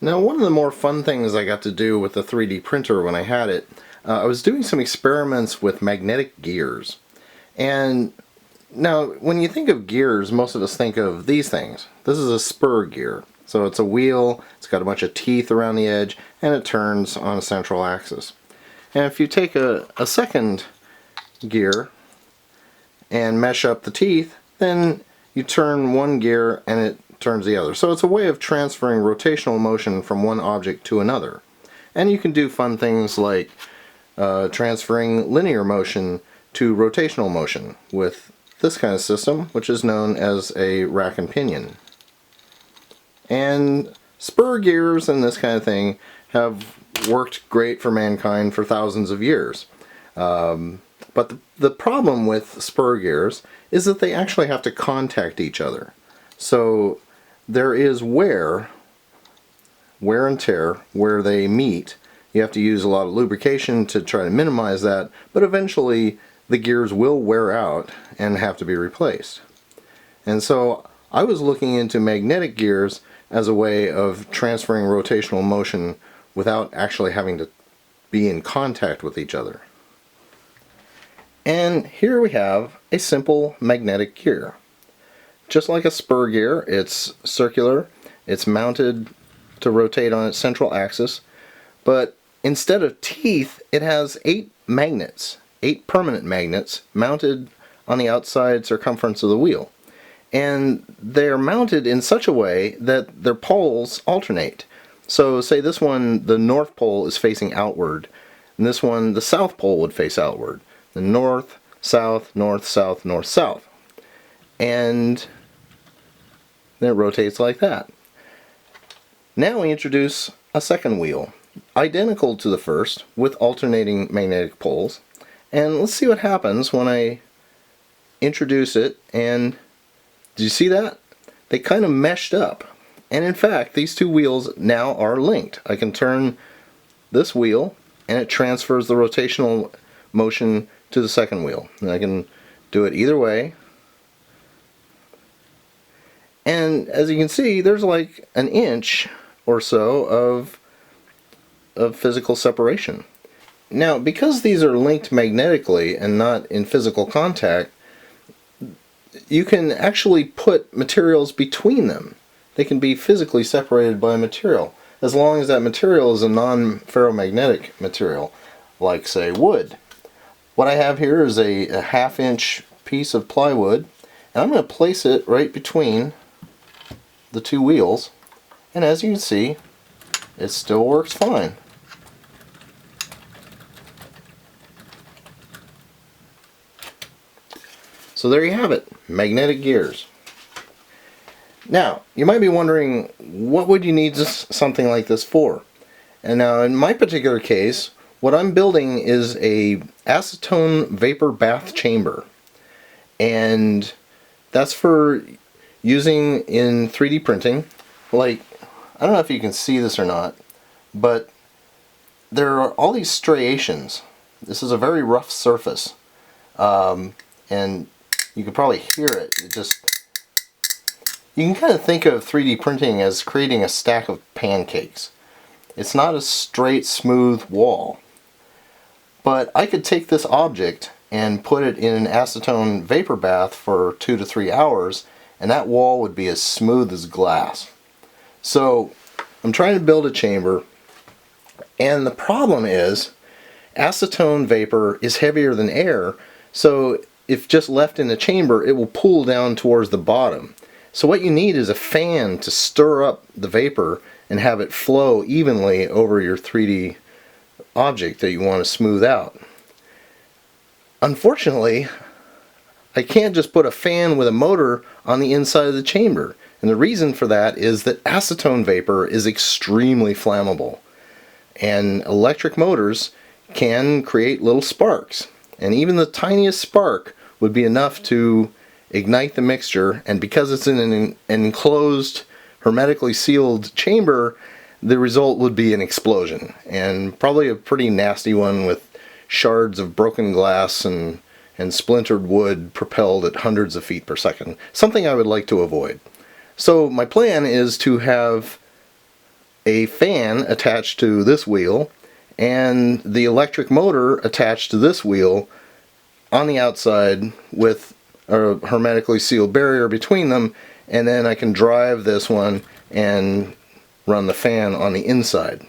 Now, one of the more fun things I got to do with the 3D printer when I had it, I was doing some experiments with magnetic gears. And now, when you think of gears, most of us think of these things. This is a spur gear. So it's a wheel, it's got a bunch of teeth around the edge, and it turns on a central axis. And if you take a second gear and mesh up the teeth, then you turn one gear and it turns the other. So it's a way of transferring rotational motion from one object to another. And you can do fun things like transferring linear motion to rotational motion with this kind of system, which is known as a rack and pinion. And spur gears and this kind of thing have worked great for mankind for thousands of years. But the problem with spur gears is that they actually have to contact each other. So there is wear and tear where they meet. You have to use a lot of lubrication to try to minimize that, but eventually the gears will wear out and have to be replaced. And so I was looking into magnetic gears as a way of transferring rotational motion without actually having to be in contact with each other. And here we have a simple magnetic gear. Just like a spur gear, it's circular, it's mounted to rotate on its central axis, but instead of teeth, it has 8 magnets, 8 permanent magnets mounted on the outside circumference of the wheel. And they're mounted in such a way that their poles alternate. So say this one, the north pole is facing outward, and this one, the south pole would face outward. The north, south, north, south, north, south. And then it rotates like that. Now we introduce a second wheel, identical to the first, with alternating magnetic poles. And let's see what happens when I introduce it. And do you see that? They kind of meshed up. And in fact, these two wheels now are linked. I can turn this wheel and it transfers the rotational motion to the second wheel. And I can do it either way. And as you can see, there's like an inch or so of physical separation. Now, because these are linked magnetically and not in physical contact, you can actually put materials between them. They can be physically separated by a material, as long as that material is a non-ferromagnetic material, like, say, wood. What I have here is a 1/2 inch piece of plywood, and I'm going to place it right between the two wheels, and as you can see, it still works fine. So there you have it, magnetic gears. Now, you might be wondering, what would you need something like this for? And now, in my particular case, what I'm building is a acetone vapor bath chamber. And that's for using in 3D printing. Like, I don't know if you can see this or not, but there are all these striations. This is a very rough surface. And you can probably hear it. You can kind of think of 3D printing as creating a stack of pancakes. It's not a straight, smooth wall. But I could take this object and put it in an acetone vapor bath for 2 to 3 hours, and that wall would be as smooth as glass. So I'm trying to build a chamber, and the problem is acetone vapor is heavier than air, so if just left in the chamber, it will pool down towards the bottom. So what you need is a fan to stir up the vapor and have it flow evenly over your 3D object that you want to smooth out. Unfortunately, I can't just put a fan with a motor on the inside of the chamber. And the reason for that is that acetone vapor is extremely flammable. And electric motors can create little sparks. And even the tiniest spark would be enough to ignite the mixture, and because it's in an enclosed, hermetically sealed chamber, the result would be an explosion, and probably a pretty nasty one with shards of broken glass and splintered wood propelled at hundreds of feet per second. Something I would like to avoid. So my plan is to have a fan attached to this wheel and the electric motor attached to this wheel on the outside with a hermetically sealed barrier between them, and then I can drive this one and run the fan on the inside.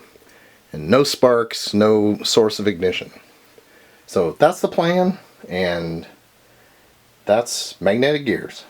And no sparks, no source of ignition. So that's the plan, and that's magnetic gears.